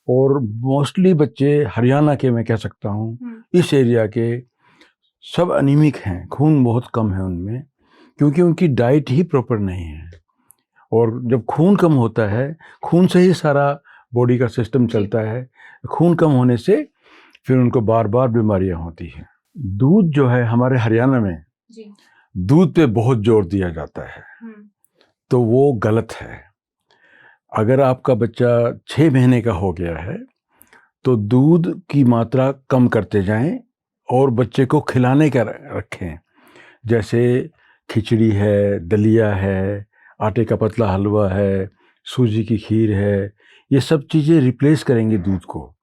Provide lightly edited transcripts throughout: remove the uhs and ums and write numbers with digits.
और मोस्टली बच्चे हरियाणा के, मैं कह सकता हूँ इस एरिया के, सब अनीमिक हैं, खून बहुत कम है उनमें, क्योंकि उनकी डाइट ही प्रॉपर नहीं है। और जब खून कम होता है, खून से ही सारा बॉडी का सिस्टम चलता है, खून कम होने से फिर उनको बार बार बीमारियां होती हैं। दूध जो है हमारे हरियाणा में, दूध पे बहुत जोर दिया जाता है, तो वो गलत है। अगर आपका बच्चा 6 महीने का हो गया है तो दूध की मात्रा कम करते जाएं और बच्चे को खिलाने का रखें। जैसे खिचड़ी है, दलिया है, आटे का पतला हलवा है, सूजी की खीर है, ये सब चीज़ें रिप्लेस करेंगे दूध को,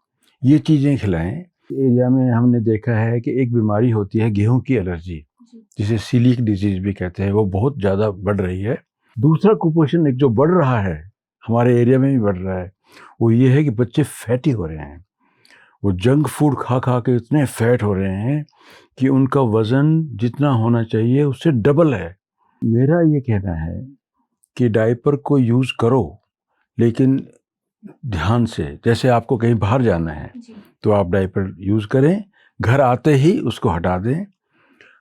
ये चीज़ें खिलाएं। एरिया में हमने देखा है कि एक बीमारी होती है गेहूं की एलर्जी, जिसे सीलिक डिजीज भी कहते हैं, वो बहुत ज़्यादा बढ़ रही है। दूसरा कुपोषण एक जो बढ़ रहा है, हमारे एरिया में भी बढ़ रहा है, वो ये है कि बच्चे फैटी हो रहे हैं। वो जंक फूड खा खा के इतने फैट हो रहे हैं कि उनका वज़न जितना होना चाहिए उससे डबल है। मेरा ये कहना है कि डायपर को यूज़ करो, लेकिन ध्यान से। जैसे आपको कहीं बाहर जाना है तो आप डायपर यूज़ करें, घर आते ही उसको हटा दें।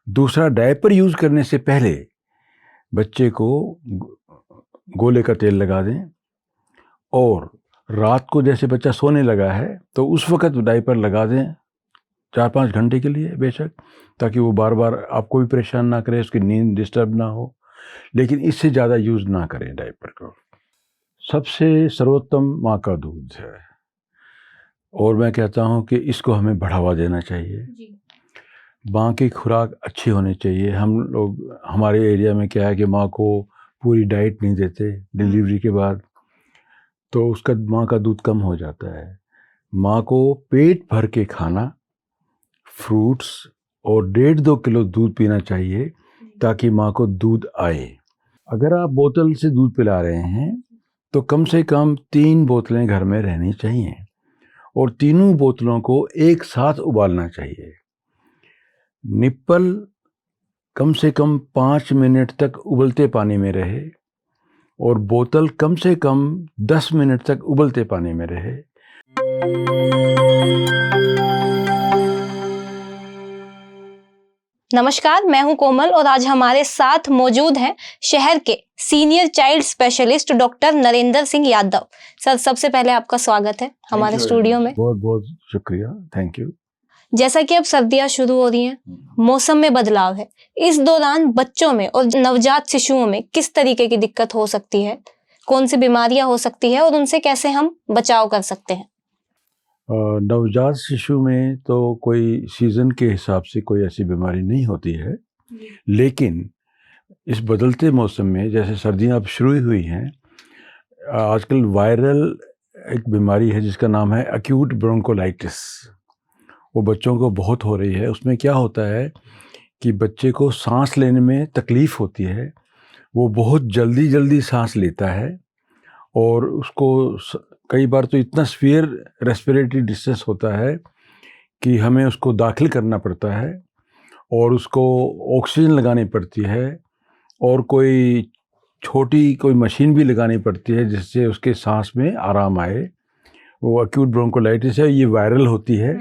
दूसरा, डायपर यूज़ करने से पहले बच्चे को गोले का तेल लगा दें, और रात को जैसे बच्चा सोने लगा है तो उस वक़्त डायपर लगा दें 4-5 घंटे के लिए बेशक, ताकि वो बार बार आपको भी परेशान ना करे, उसकी नींद डिस्टर्ब ना हो। लेकिन इससे ज़्यादा यूज़ ना करें डायपर को। सबसे सर्वोत्तम माँ का दूध है, और मैं कहता हूँ कि इसको हमें बढ़ावा देना चाहिए। माँ की खुराक अच्छी होनी चाहिए। हम लोग, हमारे एरिया में क्या है कि माँ को पूरी डाइट नहीं देते डिलीवरी के बाद, तो उसका माँ का दूध कम हो जाता है। माँ को पेट भर के खाना, फ्रूट्स और 1.5-2 किलो दूध पीना चाहिए, ताकि माँ को दूध आए। अगर आप बोतल से दूध पिला रहे हैं तो कम से कम 3 बोतलें घर में रहनी चाहिए, और तीनों बोतलों को एक साथ उबालना चाहिए। निप्पल कम से कम 5 मिनट तक उबलते पानी में रहे, और बोतल कम से कम 10 मिनट तक उबलते पानी में रहे। नमस्कार, मैं हूं कोमल और आज हमारे साथ मौजूद हैं शहर के senior child specialist doctor Narendra Singh Yadav. Sir, सबसे पहले आपका स्वागत है हमारे स्टूडियो में। बहुत बहुत शुक्रिया, थैंक यू। जैसा कि अब सर्दियां शुरू हो रही हैं, मौसम में बदलाव है, इस दौरान बच्चों में और नवजात शिशुओं में किस तरीके की दिक्कत हो सकती है, कौन सी बीमारियां हो सकती है और उनसे कैसे हम बचाव कर सकते हैं? नवजात शिशु में तो कोई सीज़न के हिसाब से कोई ऐसी बीमारी नहीं होती है, लेकिन इस बदलते मौसम में, जैसे सर्दियां अब शुरू हुई हैं, आजकल वायरल एक बीमारी है जिसका नाम है एक्यूट ब्रोंकोलाइटिस। वो बच्चों को बहुत हो रही है। उसमें क्या होता है कि बच्चे को सांस लेने में तकलीफ़ होती है, वो बहुत जल्दी जल्दी सांस लेता है, और उसको कई बार तो इतना सीवियर रेस्पिरेटरी डिस्ट्रेस होता है कि हमें उसको दाखिल करना पड़ता है, और उसको ऑक्सीजन लगानी पड़ती है, और कोई छोटी कोई मशीन भी लगानी पड़ती है जिससे उसके सांस में आराम आए। वो एक्यूट ब्रोंकोलाइटिस है, ये वायरल होती है।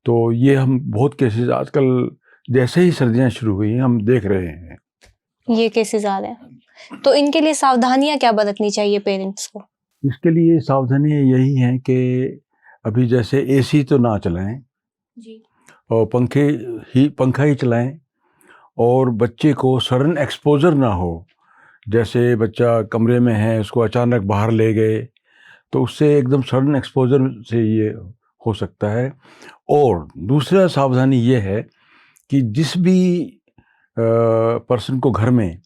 तो ये हम बहुत केसेस आजकल जैसे ही सर्दियाँ शुरू हुई हैं हम देख रहे हैं, ये केसेस आ रहे हैं। तो इनके लिए सावधानियां क्या बरतनी चाहिए पेरेंट्स को? इसके लिए सावधानी यही है कि अभी जैसे एसी तो ना चलाएं जी। और पंखा ही चलाएं, और बच्चे को सडन एक्सपोजर ना हो। जैसे बच्चा कमरे में है, उसको अचानक बाहर ले गए, तो उससे एकदम सडन एक्सपोजर से ये हो सकता है। और दूसरा सावधानी ये है कि जिस भी पर्सन को घर में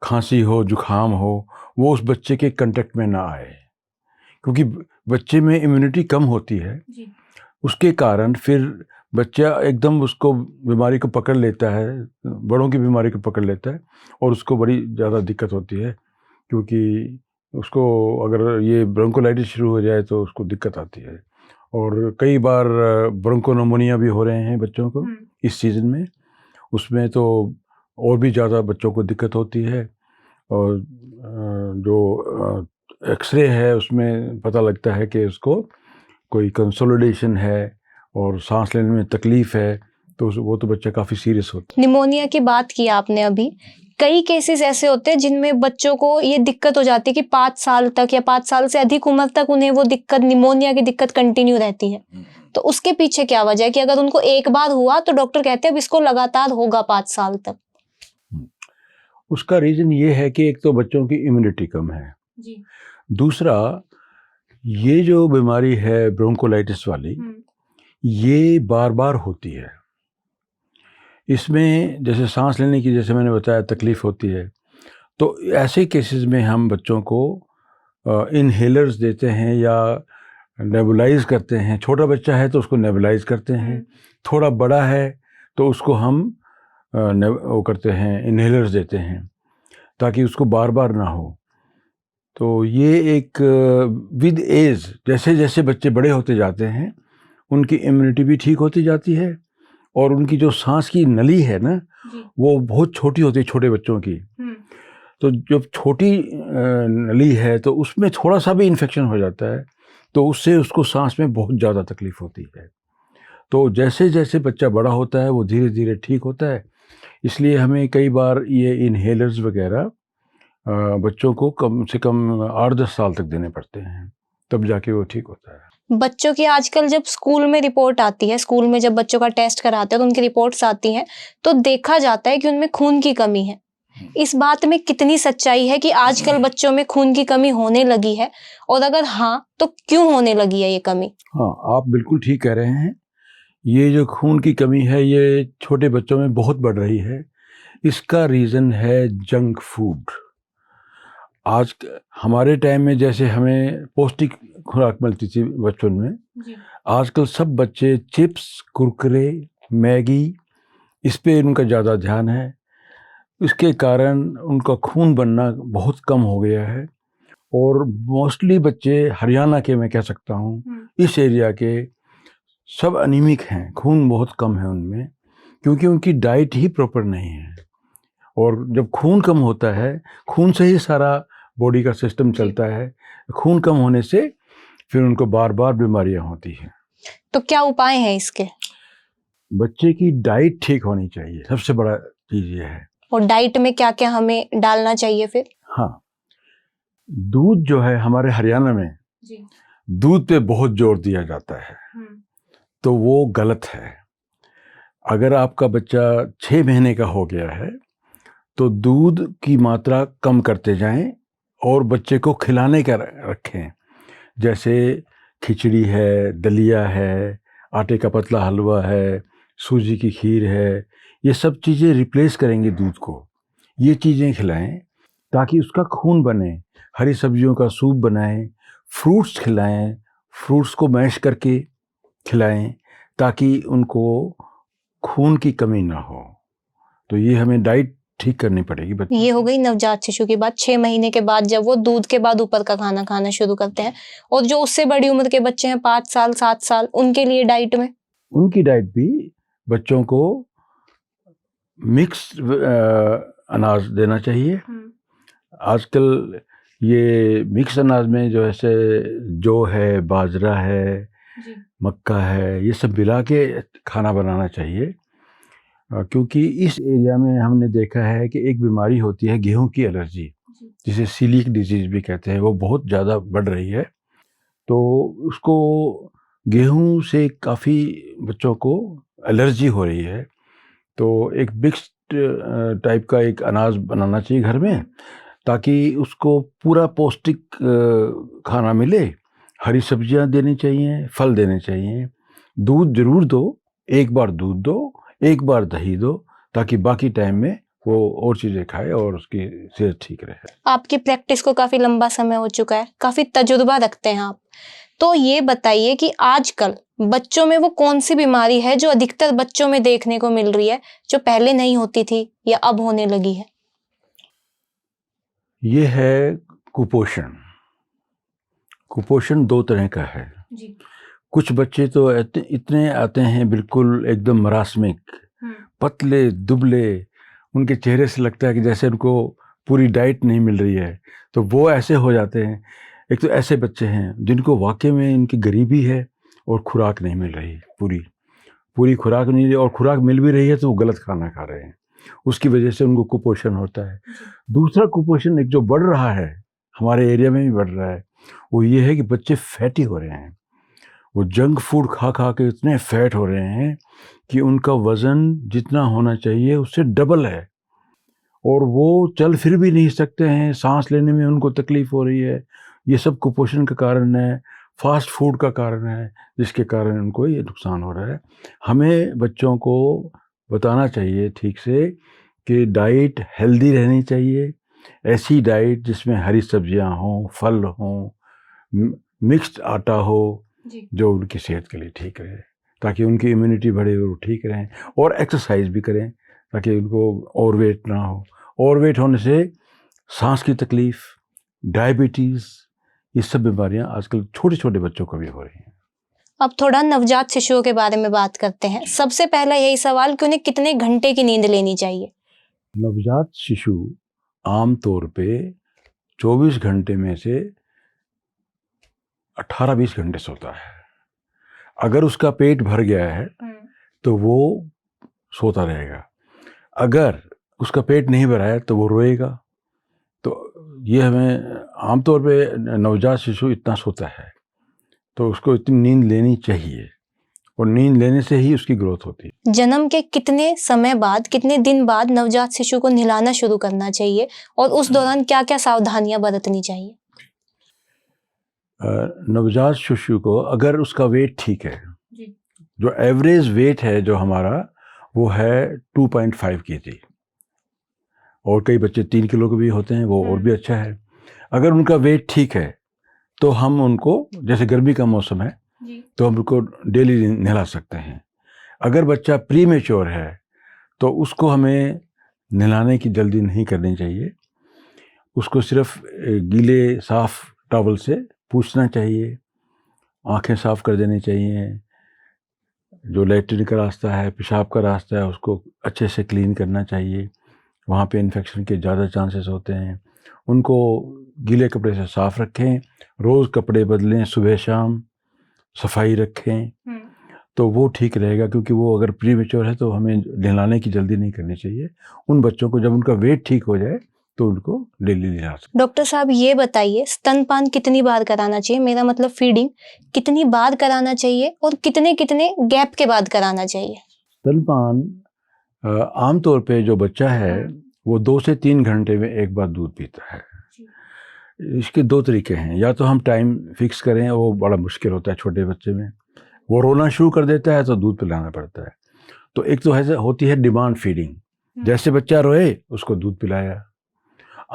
खांसी हो, जुखाम हो, वो उस बच्चे के कांटेक्ट में ना आए, क्योंकि बच्चे में इम्यूनिटी कम होती है। उसके कारण फिर बच्चा एकदम उसको बीमारी को पकड़ लेता है, बड़ों की बीमारी को पकड़ लेता है, और उसको बड़ी ज़्यादा दिक्कत होती है, क्योंकि उसको अगर ये ब्रोंकोलाइटिस शुरू हो जाए तो उसको दिक्कत आती है। और कई बार ब्रोंकोनमोनिया भी हो रहे हैं बच्चों को इस सीज़न में, उसमें तो और भी ज़्यादा बच्चों को दिक्कत होती है। और जो एक्सरे है उसमें पता लगता है कि उसको कोई कंसोलिडेशन है और सांस लेने में तकलीफ है तो वो तो बच्चा काफ़ी सीरियस होता है। निमोनिया की बात की आपने अभी, कई केसेस ऐसे होते हैं जिनमें बच्चों को ये दिक्कत हो जाती है कि 5 साल तक या 5 साल से अधिक उम्र तक उन्हें वो दिक्कत, निमोनिया की दिक्कत कंटिन्यू रहती है। तो उसके पीछे क्या वजह है कि अगर उनको एक बार हुआ तो डॉक्टर कहते हैं अब इसको लगातार होगा 5 साल तक? उसका रीज़न ये है कि एक तो बच्चों की इम्यूनिटी कम है जी। दूसरा ये जो बीमारी है ब्रोंकोलाइटिस वाली ये बार बार होती है। इसमें जैसे सांस लेने की, जैसे मैंने बताया, तकलीफ़ होती है, तो ऐसे केसेस में हम बच्चों को इनहेलर्स देते हैं या नेबुलाइज करते हैं। छोटा बच्चा है तो उसको नेबुलाइज करते हैं, थोड़ा बड़ा है तो उसको हम वो करते हैं, इनहेलर्स देते हैं ताकि उसको बार बार ना हो। तो ये एक विद एज जैसे जैसे बच्चे बड़े होते जाते हैं उनकी इम्यूनिटी भी ठीक होती जाती है और उनकी जो सांस की नली है ना वो बहुत छोटी होती है छोटे बच्चों की। तो जब छोटी नली है तो उसमें थोड़ा सा भी इन्फेक्शन हो जाता है तो उससे उसको सांस में बहुत ज़्यादा तकलीफ़ होती है। तो जैसे जैसे बच्चा बड़ा होता है वो धीरे धीरे ठीक होता है। इसलिए हमें कई बार ये इनहेलर्स वगैरह बच्चों को कम से कम 8-10 साल तक देने पड़ते हैं, तब जाके वो ठीक होता है। बच्चों की आजकल जब स्कूल में रिपोर्ट आती है, स्कूल में जब बच्चों का टेस्ट कराते हैं तो उनकी रिपोर्ट्स आती हैं तो देखा जाता है कि उनमें खून की कमी है। इस बात में कितनी सच्चाई है कि आजकल बच्चों में खून की कमी होने लगी है, और अगर हाँ तो क्यों होने लगी है ये कमी? हाँ, आप बिल्कुल ठीक कह रहे हैं। ये जो खून की कमी है ये छोटे बच्चों में बहुत बढ़ रही है। इसका रीज़न है जंक फूड। आज हमारे टाइम में जैसे हमें पौष्टिक खुराक मिलती थी बचपन में, आजकल सब बच्चे चिप्स, कुरकुरे, मैगी, इस पे उनका ज़्यादा ध्यान है। इसके कारण उनका खून बनना बहुत कम हो गया है और मोस्टली बच्चे हरियाणा के, मैं कह सकता हूँ इस एरिया के, सब अनीमिक हैं। खून बहुत कम है उनमें क्योंकि उनकी डाइट ही प्रॉपर नहीं है। और जब खून कम होता है, खून से ही सारा बॉडी का सिस्टम चलता है, खून कम होने से फिर उनको बार बार बीमारियां होती हैं। तो क्या उपाय है इसके? बच्चे की डाइट ठीक होनी चाहिए, सबसे बड़ा चीज़ ये है। और डाइट में क्या क्या हमें डालना चाहिए फिर? हाँ, दूध जो है हमारे हरियाणा में दूध पे बहुत जोर दिया जाता है, तो वो गलत है। अगर आपका बच्चा 6 महीने का हो गया है तो दूध की मात्रा कम करते जाएं और बच्चे को खिलाने का रखें। जैसे खिचड़ी है, दलिया है, आटे का पतला हलवा है, सूजी की खीर है, ये सब चीज़ें रिप्लेस करेंगे दूध को। ये चीज़ें खिलाएं ताकि उसका खून बने। हरी सब्जियों का सूप बनाएं, फ्रूट्स खिलाएं, फ्रूट्स को मैश करके खिलाएं ताकि उनको खून की कमी ना हो। तो ये हमें डाइट ठीक करनी पड़ेगी। ये हो गई नवजात शिशु की बात। 6 महीने के बाद जब वो दूध के बाद ऊपर का खाना खाना शुरू करते हैं, और जो उससे बड़ी उम्र के बच्चे हैं 5 साल 7 साल, उनके लिए डाइट में, उनकी डाइट भी बच्चों को मिक्स अनाज देना चाहिए। आजकल ये मिक्स अनाज में जो ऐसे जौ है, बाजरा है, मक्का है, ये सब मिला के खाना बनाना चाहिए। क्योंकि इस एरिया में हमने देखा है कि एक बीमारी होती है गेहूं की एलर्जी, जिसे सीलिक डिजीज भी कहते हैं, वो बहुत ज़्यादा बढ़ रही है। तो उसको गेहूं से काफ़ी बच्चों को एलर्जी हो रही है। तो एक मिक्स्ड टाइप का एक अनाज बनाना चाहिए घर में ताकि उसको पूरा पौष्टिक खाना मिले। हरी सब्जियां देनी चाहिए, फल देने चाहिए, दूध ज़रूर दो, एक बार दूध दो, एक बार दही दो, ताकि बाकी टाइम में वो और चीज़ें खाए और उसकी सेहत ठीक रहे। आपकी प्रैक्टिस को काफ़ी लंबा समय हो चुका है, काफ़ी तजुर्बा रखते हैं आप, तो ये बताइए कि आजकल बच्चों में वो कौन सी बीमारी है जो अधिकतर बच्चों में देखने को मिल रही है, जो पहले नहीं होती थी या अब होने लगी है? ये है कुपोषण। कुपोषण 2 तरह का है जी। कुछ बच्चे तो इतने आते हैं बिल्कुल एकदम मरासमिक, पतले दुबले, उनके चेहरे से लगता है कि जैसे उनको पूरी डाइट नहीं मिल रही है, तो वो ऐसे हो जाते हैं। एक तो ऐसे बच्चे हैं जिनको वाकई में इनकी गरीबी है, और खुराक नहीं मिल रही, पूरी खुराक नहीं रही, और खुराक मिल भी रही है तो वो गलत खाना खा रहे हैं, उसकी वजह से उनको कुपोषण होता है। दूसरा कुपोषण एक जो बढ़ रहा है, हमारे एरिया में भी बढ़ रहा है, वो ये है कि बच्चे फैटी हो रहे हैं। वो जंक फूड खा खा के इतने फैट हो रहे हैं कि उनका वज़न जितना होना चाहिए उससे डबल है, और वो चल फिर भी नहीं सकते हैं, सांस लेने में उनको तकलीफ़ हो रही है। ये सब कुपोषण का कारण है, फास्ट फूड का कारण है, जिसके कारण उनको ये नुकसान हो रहा है। हमें बच्चों को बताना चाहिए ठीक से कि डाइट हेल्दी रहनी चाहिए, ऐसी डाइट जिसमें हरी सब्जियां हों, फल हों, मिक्स्ड आटा हो, जो उनकी सेहत के लिए ठीक रहे, ताकि उनकी इम्यूनिटी बढ़े और वो ठीक रहें, और एक्सरसाइज भी करें ताकि उनको ओवरवेट ना हो। ओवरवेट होने से सांस की तकलीफ़, डायबिटीज़, ये सब बीमारियां आजकल छोटे छोटे बच्चों को भी हो रही हैं। अब थोड़ा नवजात शिशुओं के बारे में बात करते हैं। सबसे पहला यही सवाल कि उन्हें कितने घंटे की नींद लेनी चाहिए? नवजात शिशु आम तौर पे 24 घंटे में से 18-20 घंटे सोता है। अगर उसका पेट भर गया है तो वो सोता रहेगा, अगर उसका पेट नहीं भरा है तो वो रोएगा। तो ये हमें आमतौर पे नवजात शिशु इतना सोता है, तो उसको इतनी नींद लेनी चाहिए, और नींद लेने से ही उसकी ग्रोथ होती है। जन्म के कितने समय बाद, कितने दिन बाद नवजात शिशु को नहलाना शुरू करना चाहिए, और उस दौरान क्या क्या सावधानियां बरतनी चाहिए? नवजात शिशु को अगर उसका वेट ठीक है, जो एवरेज वेट है जो हमारा, वो है 2.5 kg, और कई बच्चे 3 किलो के भी होते हैं, वो और भी अच्छा है। अगर उनका वेट ठीक है तो हम उनको, जैसे गर्मी का मौसम है तो हम उनको डेली नहला सकते हैं। अगर बच्चा प्री मैच्योर है तो उसको हमें नहलाने की जल्दी नहीं करनी चाहिए, उसको सिर्फ गीले साफ टॉवल से पूछना चाहिए, आंखें साफ कर देनी चाहिए, जो लैट्रिन का रास्ता है, पेशाब का रास्ता है, उसको अच्छे से क्लीन करना चाहिए, वहाँ पे इन्फेक्शन के ज़्यादा चांसेस होते हैं। उनको गीले कपड़े से साफ़ रखें, रोज़ कपड़े बदलें, सुबह शाम सफाई रखें, तो वो ठीक रहेगा। क्योंकि वो अगर प्री मैच्योर है तो हमें नहलाने की जल्दी नहीं करनी चाहिए। उन बच्चों को जब उनका वेट ठीक हो जाए तो उनको डेली नहला सकते। डॉक्टर साहब ये बताइए, स्तनपान कितनी बार कराना चाहिए, मेरा मतलब फीडिंग कितनी बार कराना चाहिए, और कितने कितने गैप के बाद कराना चाहिए? स्तनपान आमतौर पे जो बच्चा है वो 2 से 3 घंटे में एक बार दूध पीता है। इसके 2 तरीके हैं, या तो हम टाइम फिक्स करें, वो बड़ा मुश्किल होता है छोटे बच्चे में, वो रोना शुरू कर देता है तो दूध पिलाना पड़ता है। तो एक तो ऐसे होती है डिमांड फीडिंग, जैसे बच्चा रोए उसको दूध पिलाया।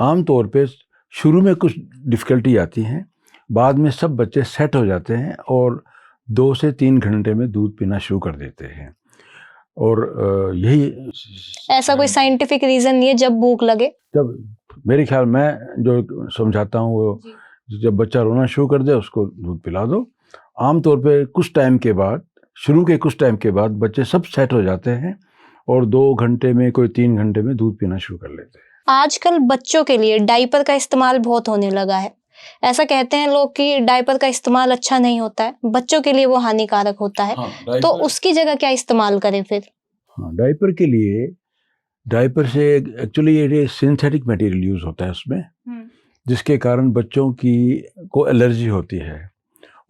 आम तौर पे शुरू में कुछ डिफ़िकल्टी आती हैं, बाद में सब बच्चे सेट हो जाते हैं और 2 से 3 घंटे में दूध पीना शुरू कर देते हैं। और यही, ऐसा कोई साइंटिफिक रीजन नहीं है जब भूख लगे? जब मेरे ख्याल मैं जो समझाता हूँ वो, जब बच्चा रोना शुरू कर दे उसको दूध पिला दो। आम तौर पे कुछ टाइम के बाद, शुरू के कुछ टाइम के बाद बच्चे सब सेट हो जाते हैं और 2 घंटे में, कोई 3 घंटे में दूध पीना शुरू कर लेते हैं। आजकल बच्चों के लिए डायपर का इस्तेमाल बहुत होने लगा है। ऐसा कहते हैं लोग कि डायपर का इस्तेमाल अच्छा नहीं होता है, बच्चों के लिए वो हानिकारक होता है। तो उसकी जगह क्या इस्तेमाल करें फिर? हाँ, डायपर के लिए, डायपर से एक्चुअली ये सिंथेटिक मटेरियल यूज़ होता है उसमें, जिसके कारण बच्चों को एलर्जी होती है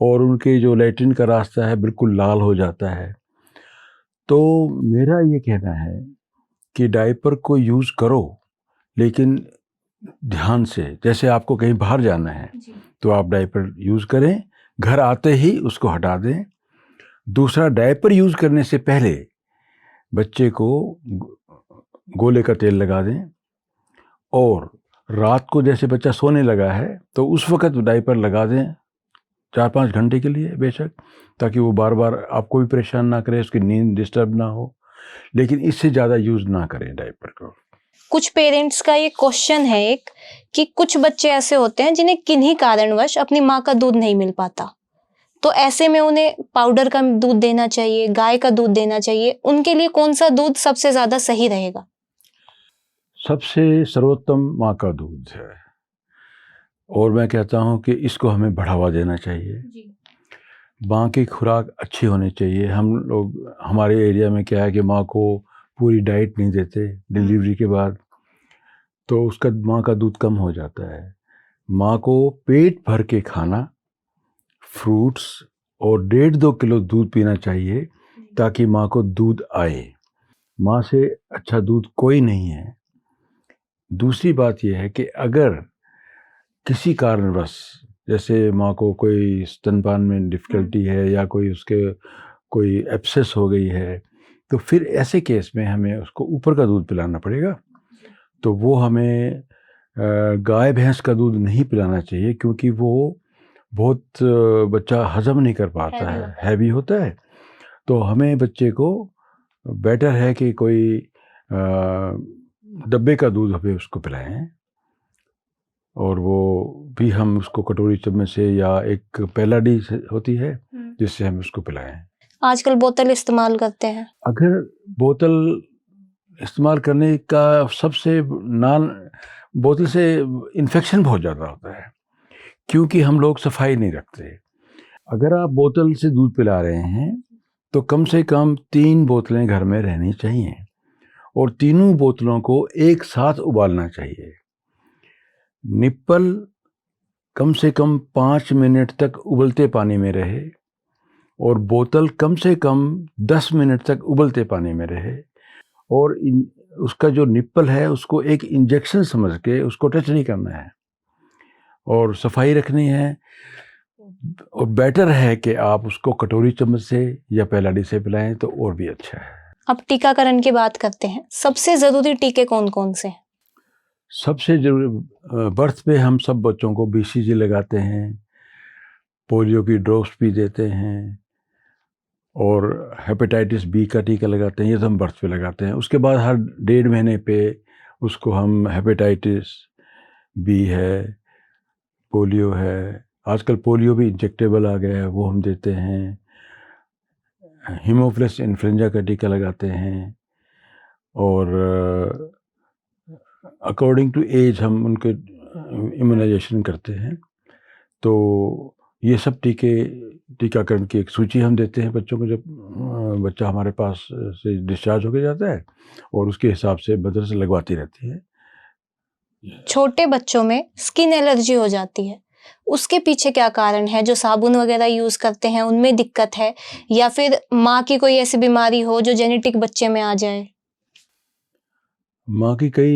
और उनके जो लैट्रिन का रास्ता है बिल्कुल लाल हो जाता है। तो मेरा ये कहना है कि डायपर को यूज़ करो, लेकिन ध्यान से। जैसे आपको कहीं बाहर जाना है तो आप डायपर यूज़ करें, घर आते ही उसको हटा दें। दूसरा, डायपर यूज़ करने से पहले बच्चे को गोले का तेल लगा दें, और रात को जैसे बच्चा सोने लगा है तो उस वक़्त डायपर लगा दें 4-5 घंटे के लिए बेशक, ताकि वो बार बार आपको भी परेशान ना करे, उसकी नींद डिस्टर्ब ना हो। लेकिन इससे ज़्यादा यूज़ ना करें डायपर को। कुछ पेरेंट्स का ये क्वेश्चन है एक, कि कुछ बच्चे ऐसे होते हैं जिन्हें किन्हीं कारणवश अपनी माँ का दूध नहीं मिल पाता, तो ऐसे में उन्हें पाउडर का दूध देना चाहिए, गाय का दूध देना चाहिए, उनके लिए कौन सा दूध सबसे ज़्यादा सही रहेगा? सबसे सर्वोत्तम माँ का दूध है, और मैं कहता हूँ कि इसको हमें बढ़ावा देना चाहिए। माँ की खुराक अच्छी होनी चाहिए। हम लोग हमारे एरिया में क्या है कि माँ को पूरी डाइट नहीं देते डिलीवरी के बाद, तो उसका माँ का दूध कम हो जाता है। माँ को पेट भर के खाना, फ्रूट्स और 1.5-2 किलो दूध पीना चाहिए ताकि माँ को दूध आए। माँ से अच्छा दूध कोई नहीं है। दूसरी बात यह है कि अगर किसी कारणवश जैसे माँ को कोई स्तनपान में डिफ़िकल्टी है या कोई एब्सेस हो गई है, तो फिर ऐसे केस में हमें उसको ऊपर का दूध पिलाना पड़ेगा। तो वो हमें गाय भैंस का दूध नहीं पिलाना चाहिए, क्योंकि वो बहुत बच्चा हजम नहीं कर पाता है, हैवी होता है। तो हमें बच्चे को बेटर है कि कोई डब्बे का दूध हमें उसको पिलाएं, और वो भी हम उसको कटोरी चम्मच से या एक पेलाडी होती है जिससे हम उसको पिलाएं। आजकल बोतल इस्तेमाल करते हैं। अगर बोतल इस्तेमाल करने का सबसे बोतल से इन्फेक्शन बहुत ज़्यादा होता है, क्योंकि हम लोग सफाई नहीं रखते। अगर आप बोतल से दूध पिला रहे हैं तो कम से कम 3 बोतलें घर में रहनी चाहिए, और तीनों बोतलों को एक साथ उबालना चाहिए। निप्पल कम से कम 5 मिनट तक उबलते पानी में रहे, और बोतल कम से कम 10 मिनट तक उबलते पानी में रहे, और उसका जो निप्पल है उसको एक इंजेक्शन समझ के उसको टच नहीं करना है, और सफाई रखनी है। और बेटर है कि आप उसको कटोरी चम्मच से या पेलाडी से पिलाएं तो और भी अच्छा है। अब टीकाकरण की बात करते हैं। सबसे ज़रूरी टीके कौन कौन से हैं? सबसे जरूरी बर्थ पे हम सब बच्चों को BCG लगाते हैं, पोलियो की ड्रॉप्स भी देते हैं, और हेपेटाइटिस B का टीका लगाते हैं। ये तो हम बर्थ पे लगाते हैं। उसके बाद हर 1.5 महीने पे उसको हम हेपेटाइटिस B है, पोलियो है, आजकल पोलियो भी इंजेक्टेबल आ गया है, वो हम देते हैं। हीमोफिलस इन्फ्लुएंजा का टीका लगाते हैं, और अकॉर्डिंग टू एज हम उनके इम्यूनाइजेशन करते हैं। तो ये सब टीकाकरण की एक सूची हम देते हैं बच्चों को, जब बच्चा हमारे पास से डिस्चार्ज होकर जाता है, और उसके हिसाब से मदरसे लगवाती रहती है। छोटे बच्चों में स्किन एलर्जी हो जाती है, उसके पीछे क्या कारण है? जो साबुन वगैरह यूज करते हैं उनमें दिक्कत है, या फिर माँ की कोई ऐसी बीमारी हो जो जेनेटिक बच्चे में आ जाए? माँ की कई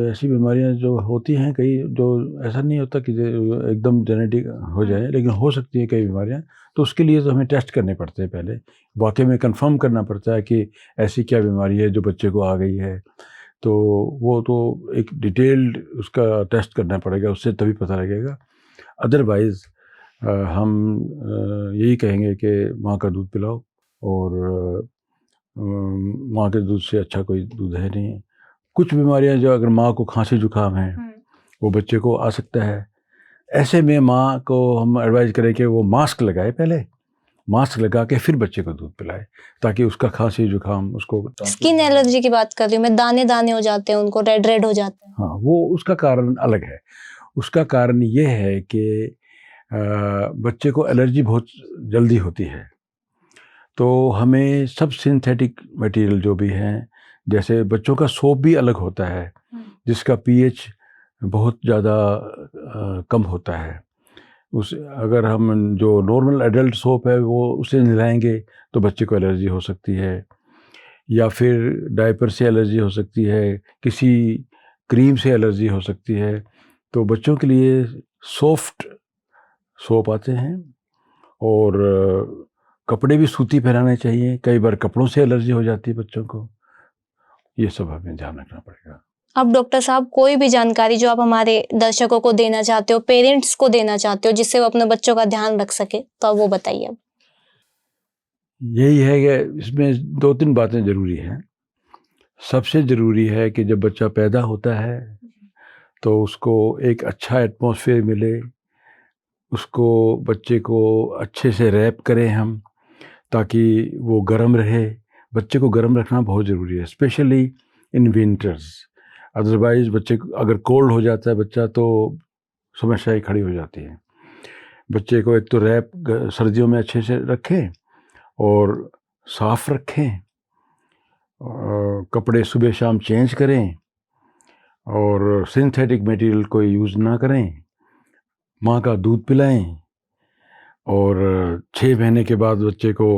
ऐसी बीमारियां जो होती हैं, कई जो ऐसा नहीं होता कि एकदम जेनेटिक हो जाए, लेकिन हो सकती है कई बीमारियां। तो उसके लिए तो हमें टेस्ट करने पड़ते हैं, पहले वाकई में कंफर्म करना पड़ता है कि ऐसी क्या बीमारी है जो बच्चे को आ गई है। तो वो तो एक डिटेल्ड उसका टेस्ट करना पड़ेगा, उससे तभी पता लगेगा। अदरवाइज़ हम यही कहेंगे कि माँ का दूध पिलाओ, और माँ के दूध से अच्छा कोई दूध है नहीं। कुछ बीमारियां जो अगर माँ को खांसी जुकाम है वो बच्चे को आ सकता है। ऐसे में माँ को हम एडवाइज करें कि वो मास्क लगाए, पहले मास्क लगा के फिर बच्चे को दूध पिलाए, ताकि उसका खांसी जुकाम उसको। स्किन एलर्जी की बात कर रही हूँ मैं, दाने दाने हो जाते हैं उनको, रेड रेड हो जाते हैं। हाँ, वो उसका कारण अलग है। उसका कारण ये है कि बच्चे को एलर्जी बहुत जल्दी होती है, तो हमें सब सिंथेटिक मटेरियल जो भी हैं, जैसे बच्चों का सोप भी अलग होता है जिसका pH बहुत ज़्यादा कम होता है। अगर हम जो नॉर्मल एडल्ट सोप है वो उसे नहलाएंगे तो बच्चे को एलर्जी हो सकती है, या फिर डायपर से एलर्जी हो सकती है, किसी क्रीम से एलर्जी हो सकती है। तो बच्चों के लिए सॉफ्ट सोप आते हैं, और कपड़े भी सूती पहनाने चाहिए। कई बार कपड़ों से एलर्जी हो जाती है बच्चों को। ये सब हमें ध्यान रखना पड़ेगा। अब डॉक्टर साहब, कोई भी जानकारी जो आप हमारे दर्शकों को देना चाहते हो, पेरेंट्स को देना चाहते हो, जिससे वो अपने बच्चों का ध्यान रख सके, तो आप वो बताइए। अब यही है कि इसमें 2-3 बातें ज़रूरी हैं। सबसे ज़रूरी है कि जब बच्चा पैदा होता है तो उसको एक अच्छा एटमॉस्फेयर मिले, उसको बच्चे को अच्छे से रैप करें हम, ताकि वो गर्म रहे। बच्चे को गर्म रखना बहुत ज़रूरी है, स्पेशली इन विंटर्स। अदरवाइज़ बच्चे को अगर कोल्ड हो जाता है बच्चा तो समस्या ही खड़ी हो जाती है। बच्चे को एक तो रैप सर्दियों में अच्छे से रखें और साफ रखें, कपड़े सुबह शाम चेंज करें और सिंथेटिक मटेरियल को यूज़ ना करें, माँ का दूध पिलाएं और 6 महीने के बाद बच्चे को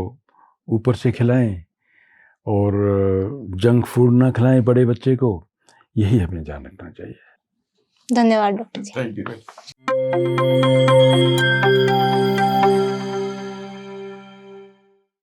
ऊपर से खिलाएं और जंक फूड ना खिलाएं बड़े बच्चे को। यही हमें ध्यान रखना चाहिए। धन्यवाद डॉक्टर जी। Thank you.